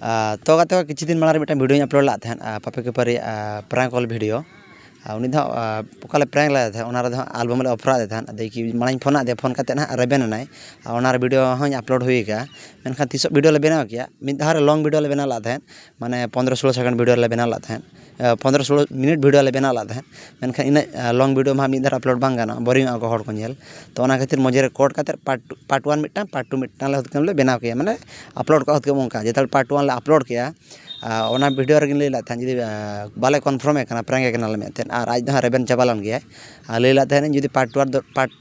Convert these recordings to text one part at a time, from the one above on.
तो किसी दिन माड़ा मिट्टन वीडियो अपलोड ला पापे के परी प्रैंक कॉल वीडियो उनी पकाले प्रैंक लाते एल्बम ले ऑफर देखी माड़ा फोन आदे फोन करते ना रेबेन वीडियो हूँ अपलोड हुआ मेनखान तीस वीडियो ले बनाव किया मिद धारे लॉन्ग वीडियो ले बना लाते माने 15-16 सेकंड वीडियो ले बना लाते 15-16 मिनट वीडियो ले बना लाते मेनखान इन लॉन्ग वीडियो मा मिद धार अपलोड बांग गाना बोरिंग को हड़ को नेल तो ओना खातिर मजे रिकॉर्ड करते पार्ट 1 मिट्टन पार्ट 2 मिट्टन ले बनाव किया माने अपलोड को उनका जो पार्ट 1 ले अपलोड किया ओना वीडियो रे लै लाते जी बाले कन्फर्म है प्रैंक है मेते और आज दो रेबेन चाबालन गया लै लाते जी पार्ट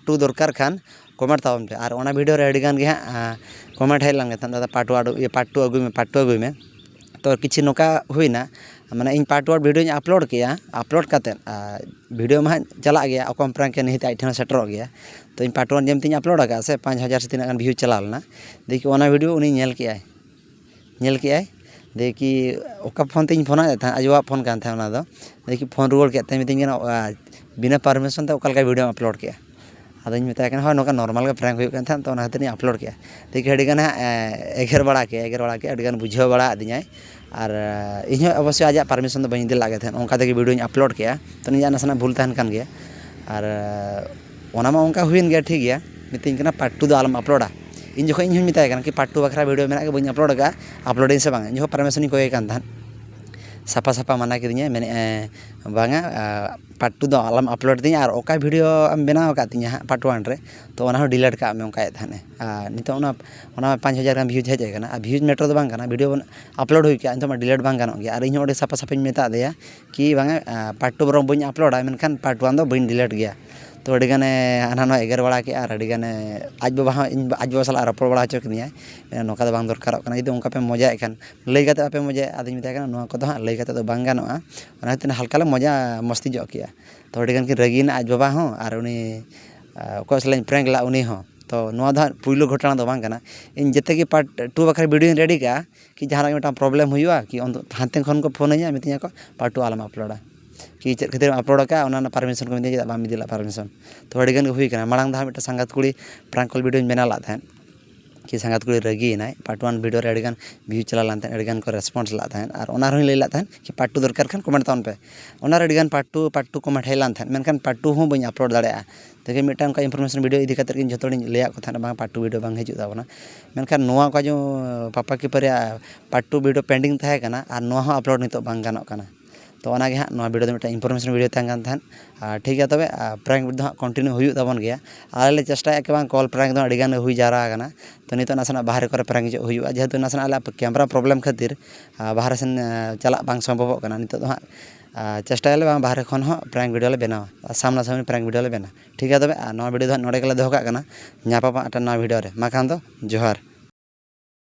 2 दरकार खान कमेंट तावन पे और ओना वीडियो रे अडिगान गे कमेंट हेज लांगे दादा पार्ट 2 अगुई में तो किसी नौका हुईना माने इन पार्ट 1 वीडियो अपलोड किया अपलोड करते वीडियो में चला गया अकम प्रैंक नहीं आज ठेन सेटर गया तो इन पार्ट 1 जमती अपलोड आगा से 5000 से तीना व्यूज चला लेना देखिए ओना वीडियो उनी नेल किया देखी ओका फोन तीन फोन आजवा फोन कान देखी फोन रुआड़ के मितिन बिना परमिशन ते ओका वीडियो अपलोड किया अद मत हाँ नौका नॉर्मल प्रैंक होता तो खातिर अपलोड किया देखिए अड़ीगान एगर बड़ा के अड़ीगान बुझाव बड़ा दिया और इन अवश्य आज परमिशन बी दिल लगे उनका वीडियो अपलोड किया तो निजा नासना भूल तहन कान गया और ओनामा उनका हुईन गया ठीक गया मितिन पार्ट 2 आलम अपलोडा इन जो इन मताया कि पार्ट 2 बखरा वीडियो में बी अपलोड का अपलोडिंग से बांग इन परमिशन को साफा साफा मना कि मेने बांगा पार्ट 2 आलम अपलोड दी और ओका वीडियो बनाव का पार्ट 1 रे तो डिलीट का उनका नित 5000 गान व्यूज हेजना व्यूज मेटर तो बांग वीडियो अपलोड हुई नित डिलीट बांग गानों गया और इन साफा साफा मता दिया कि बांगा पार्ट 2 बरम बी अपलोडा मेनखान पार्ट 1 बी डिलीट गया तो अड़ीगाने हाना एगर बड़ा के और अड़ीगाने आज बाबा आज बाबा साला रपड़ बड़ा चो कि नौका बांग दरकार जो उनका पे मजा खान लै पे मजा आदि मत को हाँ लै तो बांग गानोगा हल्का ले मजा मस्ती जो किया तो अड़ीगान की रगीन आज बाबा हूँ और उनी को सलाइन प्रैंक ला उनी हूँ तो पुइलो घटना तो बांग इन जिते कि पार्ट 2 बखरा वीडियो रेडी का कि जहाँ मिट्टा प्रॉब्लम हुआ कि हानते खन को फोन मितिया को पार्ट 2 आलम अपलोडा कि चेक खातिर अपलोड का परमिशन को मिदिया बाम मिदिला परमिशन तो अड़ीगान हुई मांग दहा मिट्टा संगात कुड़ी प्रैंक कॉल वीडियो बना लाते कि संगात कुड़ी रगीना पार्ट 1 वीडियो अड़ीगान व्यू चला लाते अड़ीगान को रेस्पॉन्स लाते और लै लाते कि पार्ट 2 दरकार खान कमेंट तावन पे अड़ीगान पार्ट 2 कमेंट हेज लान मेनखान पार्ट 2 हूँ बी अपलोड दाड़ा देखिए मिट्टा उनका इनफॉर्मेशन वीडियो इदी करते जो लैया को बांग पार्ट 2 वीडियो बांग हजू ताबना मेनखान नोआ का जो पापा की पर पार्ट 2 वीडियो पेंडिंग तहकना और नोआ अपलोड नितो बांग गानों कना तो ओनागे हाँ नोआ वीडियो मिट्टा इनफॉर्मेशन वीडियो तहन ठीक है तबे प्रैंक वीडियो हाँ कंटिन्यू हुई ताबन गया आले चेष्टा कि बांग कॉल प्रैंक अड़ीगान हुई जारा तो नितो नासना बाहर को प्रैंक जो हुआ जेहेतु नासना आले कैमरा प्रॉब्लम खातिर बाहर सेन चला बांग संभव नितो हाँ चेष्टा बाहर खन प्रैंक वीडियो ले बनावा सामना सामने प्रैंक वीडियो ले बना ठीक है तबे नोआ वीडियो नोड़े गेले दोहो कागना नापामा नोआ वीडियो रे मा खान दो जोहार।